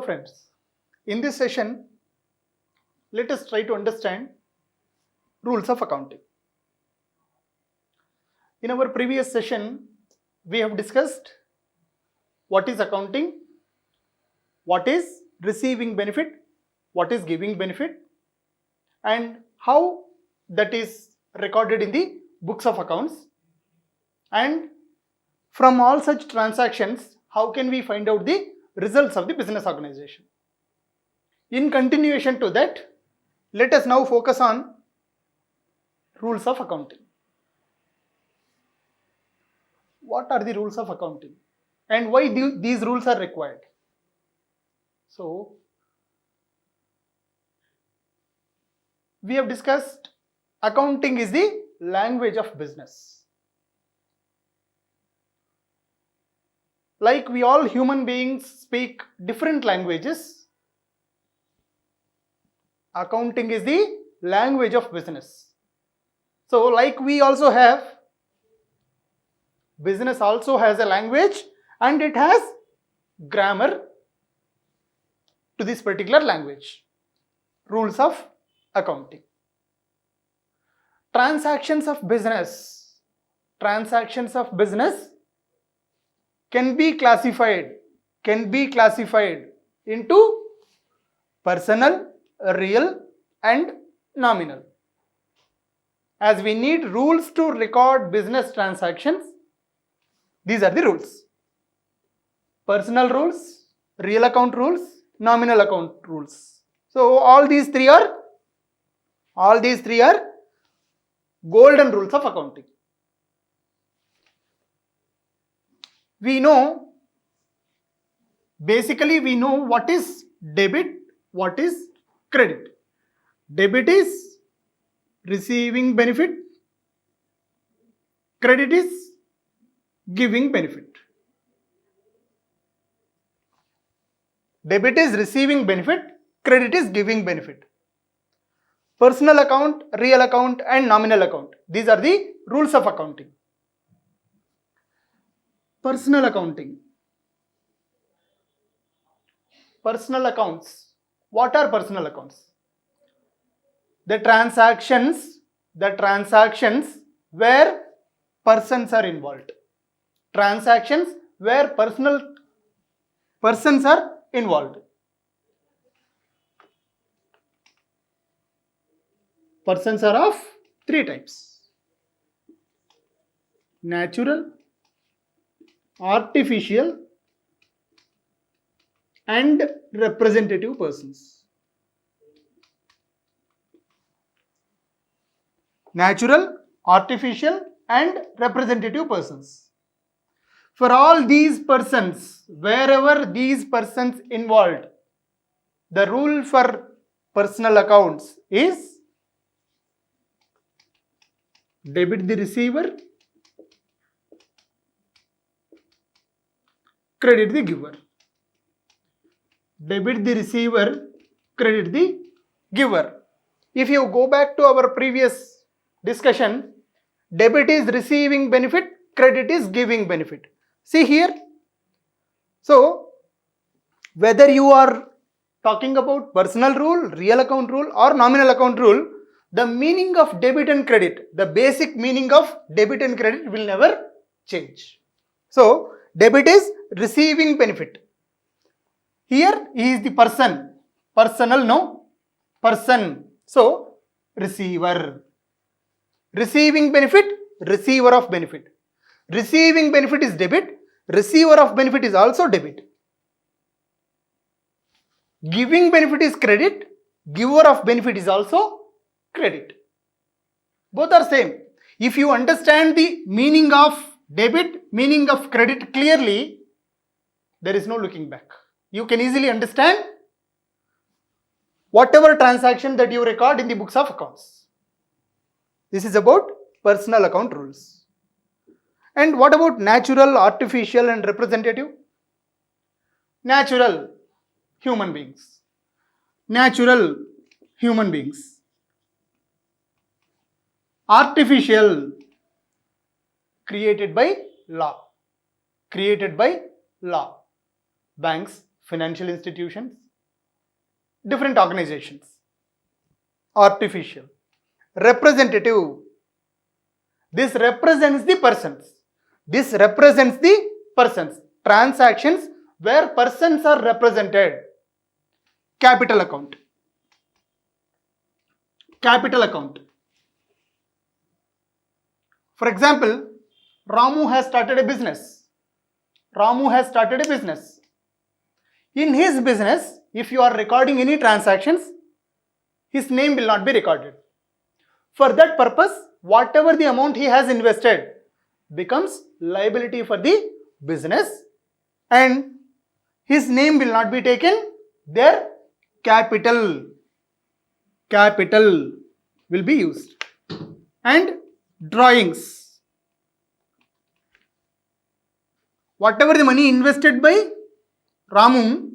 friends, in this session, let us try to understand rules of accounting. In our previous session, we have discussed what is accounting, what is receiving benefit, what is giving benefit, and how that is recorded in the books of accounts. And from all such transactions, how can we find out the results of the business organization? In continuation to that, let us now focus on rules of accounting. What are the rules of accounting and why these rules are required? So, we have discussed accounting is the language of business. Like we all human beings speak different languages, accounting is the language of business. So like we also have, business also has a language and it has grammar to this particular language. Rules of accounting. Transactions of business can be classified into personal, real and nominal. As we need rules to record business transactions, these are the rules. Personal rules, real account rules, nominal account rules. So all these three are golden rules of accounting. Basically we know what is debit, what is credit. Debit is receiving benefit, credit is giving benefit. Debit is receiving benefit, credit is giving benefit. Personal account, real account and nominal account. These are the rules of accounting. Personal accounting. Personal accounts. What are personal accounts? The transactions where persons are involved. Transactions where persons are involved. Persons are of three types: natural, artificial and representative persons. Natural, artificial and representative persons. For all these persons, wherever these persons involved, the rule for personal accounts is debit the receiver, credit the giver. Debit the receiver, credit the giver. If you go back to our previous discussion, debit is receiving benefit, credit is giving benefit. See here. So, whether you are talking about personal rule, real account rule or nominal account rule, the meaning of debit and credit, the basic meaning of debit and credit will never change. So, debit is receiving benefit. Here he is the person, personal, no, person. So, receiver. Receiving benefit, receiver of benefit. Receiving benefit is debit, receiver of benefit is also debit. Giving benefit is credit, giver of benefit is also credit. Both are same. If you understand the meaning of debit, meaning of credit clearly, there is no looking back. You can easily understand whatever transaction that you record in the books of accounts. This is about personal account rules. And what about natural, artificial and representative? Natural, human beings. Natural, human beings. Artificial, created by law. Banks, financial institutions, different organizations. Artificial. Representative. This represents the persons. This represents the persons. Transactions where persons are represented. Capital account. Capital account. For example, Ramu has started a business. Ramu has started a business. In his business, if you are recording any transactions, his name will not be recorded. For that purpose, whatever the amount he has invested becomes liability for the business and his name will not be taken. Their capital will be used. And drawings. Whatever the money invested by Ramu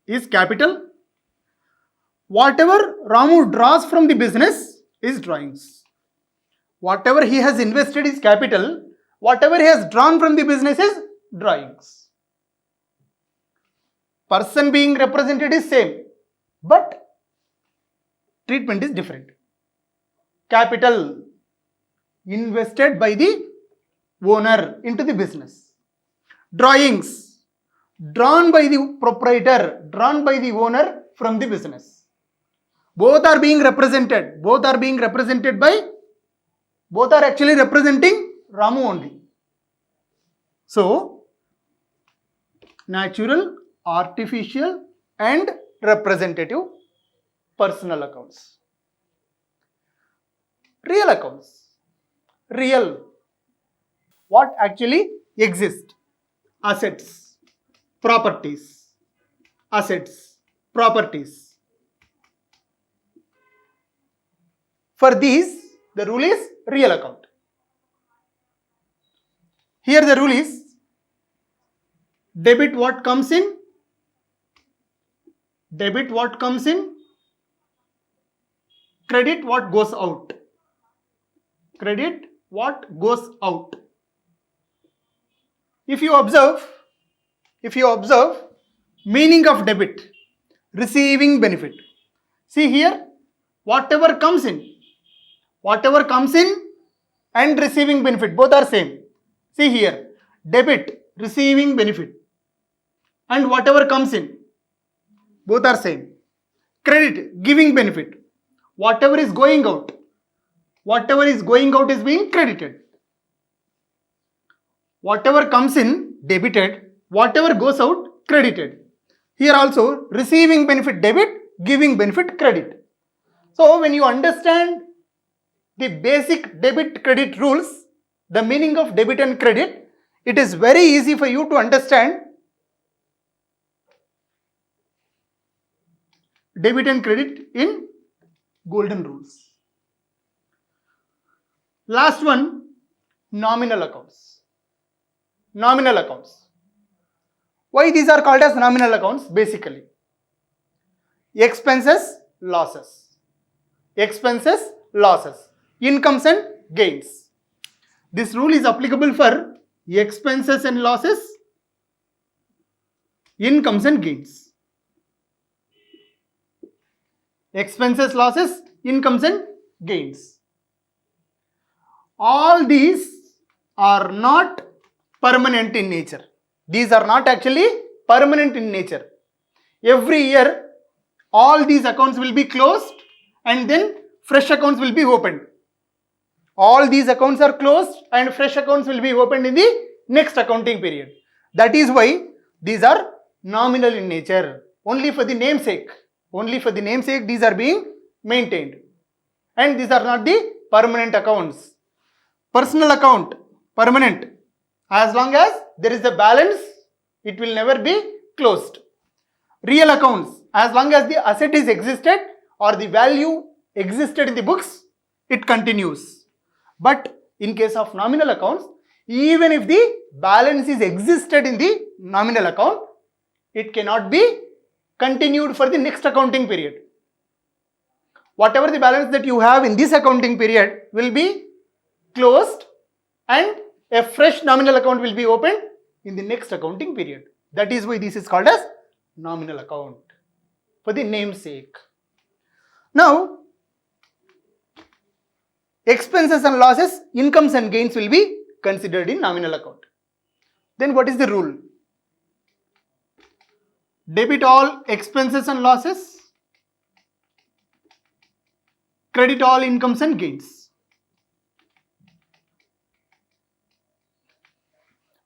is capital. Whatever Ramu draws from the business is drawings. Whatever he has invested is capital. Whatever he has drawn from the business is drawings. Person being represented is same, but treatment is different. Capital invested by the owner into the business. Drawings drawn by the proprietor, drawn by the owner from the business. Both are being represented. Both are actually representing Ramu only. So, natural, artificial and representative personal accounts. Real accounts. Real. What actually exists? Assets, properties. Assets, properties. For these, the rule is real account. Here the rule is debit what comes in, debit what comes in, credit what goes out. Credit what goes out. If you observe meaning of debit, receiving benefit. See here, whatever comes in and receiving benefit, both are same. See here, debit, receiving benefit and whatever comes in, both are same. Credit, giving benefit. Whatever is going out is being credited. Whatever comes in, debited. Whatever goes out, credited. Here also, receiving benefit debit, giving benefit credit. So, when you understand the basic debit credit rules, the meaning of debit and credit, it is very easy for you to understand debit and credit in golden rules. Last one, nominal accounts. Nominal accounts. Why these are called as nominal accounts? Basically, expenses, losses. Expenses, losses. Incomes and gains. This rule is applicable for expenses and losses, incomes and gains. Expenses, losses, incomes and gains. All these are not permanent in nature. These are not actually permanent in nature. Every year, all these accounts will be closed and then fresh accounts will be opened. All these accounts are closed and fresh accounts will be opened in the next accounting period. That is why these are nominal in nature. Only for the namesake. Only for the namesake these are being maintained. And these are not the permanent accounts. Personal account, permanent. As long as there is a balance, it will never be closed. Real accounts, as long as the asset is existed or the value existed in the books, it continues. But in case of nominal accounts, even if the balance is existed in the nominal account, it cannot be continued for the next accounting period. Whatever the balance that you have in this accounting period will be closed and a fresh nominal account will be opened in the next accounting period. That is why this is called as nominal account for the namesake. Now, expenses and losses, incomes and gains will be considered in nominal account. Then what is the rule? Debit all expenses and losses, credit all incomes and gains.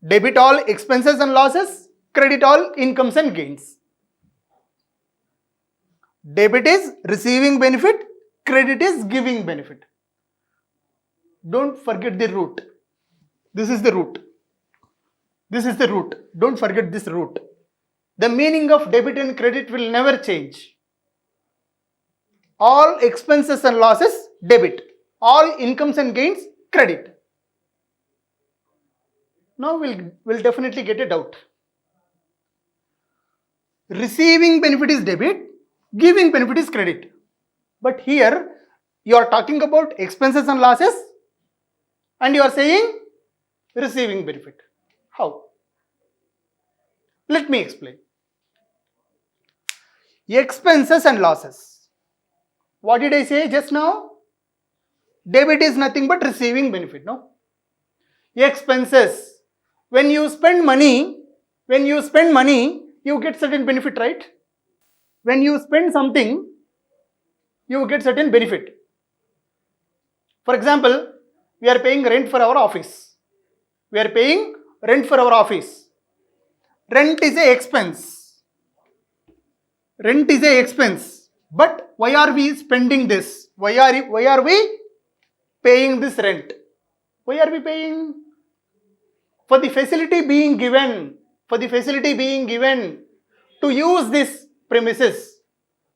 Debit all expenses and losses, credit all incomes and gains. Debit is receiving benefit, credit is giving benefit. Don't forget the root. This is the root. This is the root. Don't forget this root. The meaning of debit and credit will never change. All expenses and losses, debit. All incomes and gains, credit. Now we'll definitely get a doubt. Receiving benefit is debit, giving benefit is credit. But here you are talking about expenses and losses and you are saying receiving benefit. How? Let me explain. Expenses and losses. What did I say just now? Debit is nothing but receiving benefit, no? Expenses. When you spend money, you get certain benefit, right? When you spend something, you get certain benefit. For example, we are paying rent for our office. Rent is a expense. But why are we spending this? Why are we paying this rent? Why are we paying? For the facility being given to use this premises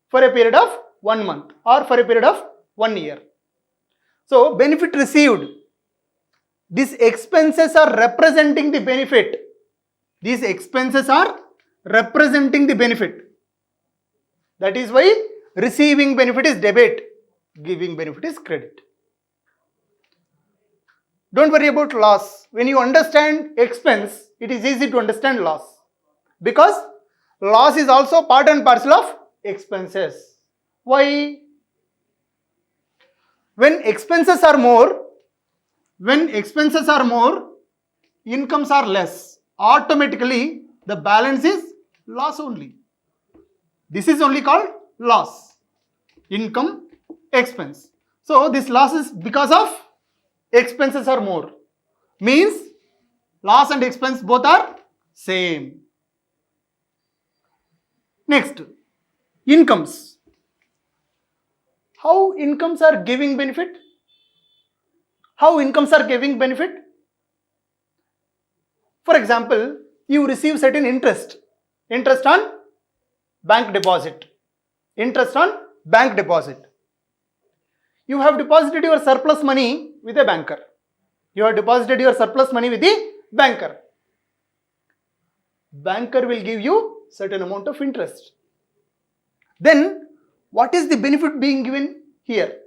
for a period of 1 month or for a period of 1 year. So, benefit received. These expenses are representing the benefit. These expenses are representing the benefit. That is why receiving benefit is debit, giving benefit is credit. Don't worry about loss. When you understand expense, it is easy to understand loss. Because loss is also part and parcel of expenses. Why? When expenses are more, incomes are less. Automatically, the balance is loss only. This is only called loss. Income, expense. So, this loss is because of expenses are more. Means, loss and expense both are same. Next, incomes. How incomes are giving benefit? For example, you receive certain interest on bank deposit. You have deposited your surplus money with a banker. Banker will give you certain amount of interest. Then, what is the benefit being given here?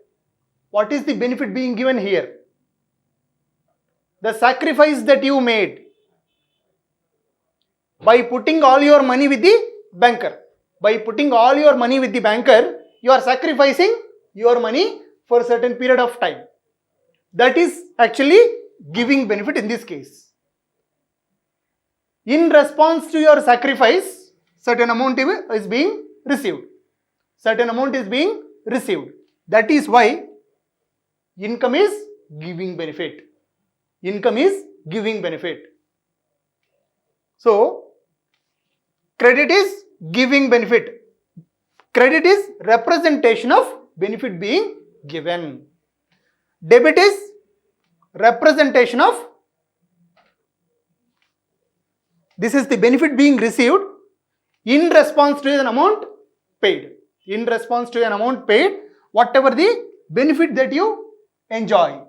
The sacrifice that you made by putting all your money with the banker. You are sacrificing your money for a certain period of time. That is actually giving benefit in this case. In response to your sacrifice, certain amount is being received. That is why income is giving benefit. So, credit is giving benefit. Credit is representation of benefit being given. Debit is representation of this is the benefit being received in response to an amount paid. Whatever the benefit that you enjoy.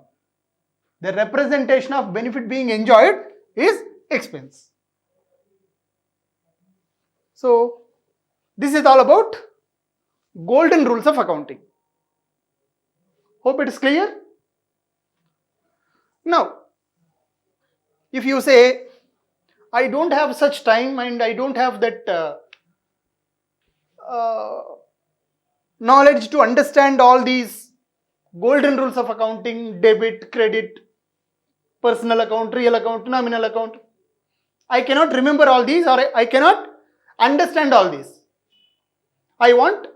The representation of benefit being enjoyed is expense. So, this is all about golden rules of accounting. Hope it is clear. Now, if you say, I don't have such time and I don't have that knowledge to understand all these golden rules of accounting, debit, credit, personal account, real account, nominal account. I cannot remember all these, or I cannot understand all these. I want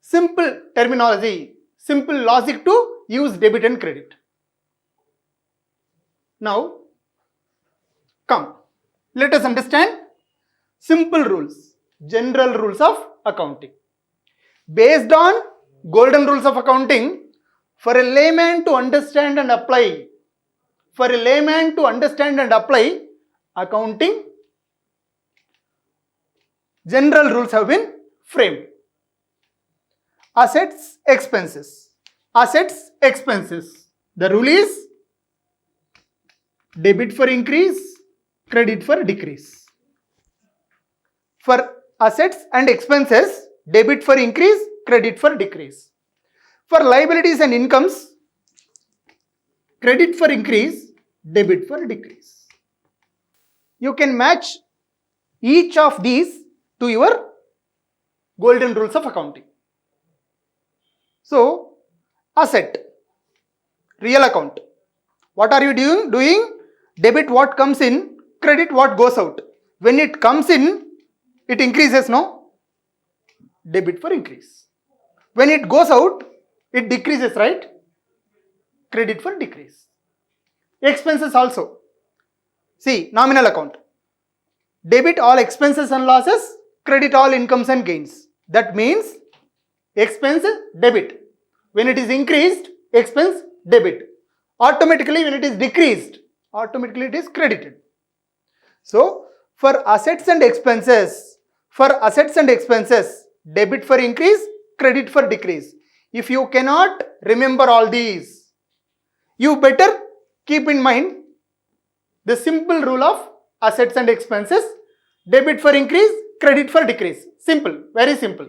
simple terminology, simple logic to use debit and credit. Now, come, let us understand simple rules, general rules of accounting. Based on golden rules of accounting, for a layman to understand and apply, accounting, general rules have been framed. Assets, expenses. Assets, expenses. The rule is debit for increase, credit for decrease. For assets and expenses, debit for increase, credit for decrease. For liabilities and incomes, credit for increase, debit for decrease. You can match each of these to your golden rules of accounting. So, asset, real account. What are you doing? Debit what comes in, credit what goes out. When it comes in, it increases, no? Debit for increase. When it goes out, it decreases, right? Credit for decrease. Expenses also. See, nominal account. Debit all expenses and losses, credit all incomes and gains. That means expense debit. When it is increased, expense debit. Automatically when it is decreased, automatically it is credited. So for assets and expenses, debit for increase, credit for decrease. If you cannot remember all these, you better keep in mind the simple rule of assets and expenses, debit for increase, credit for decrease. Simple, very simple.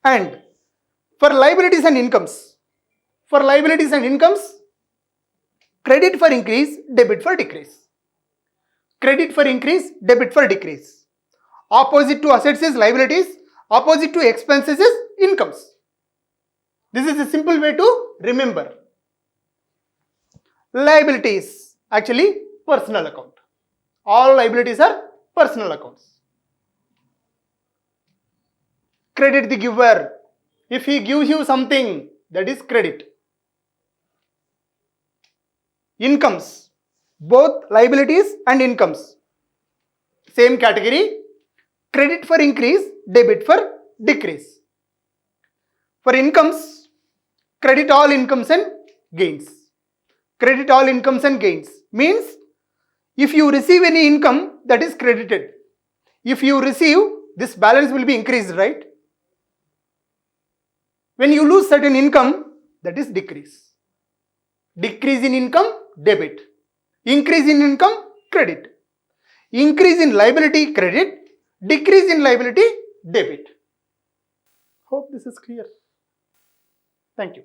And for liabilities and incomes, credit for increase, debit for decrease. Credit for increase, debit for decrease. Opposite to assets is liabilities, opposite to expenses is incomes. This is a simple way to remember. Liabilities, actually personal account. All liabilities are personal accounts. Credit the giver. If he gives you something, that is credit. Incomes, both liabilities and incomes, same category. Credit for increase, debit for decrease. For incomes, credit all incomes and gains. Credit all incomes and gains means if you receive any income, that is credited. If you receive, this balance will be increased, right? When you lose certain income, that is decrease. Decrease in income, debit. Increase in income, credit. Increase in liability, credit. Decrease in liability, debit. Hope this is clear. Thank you.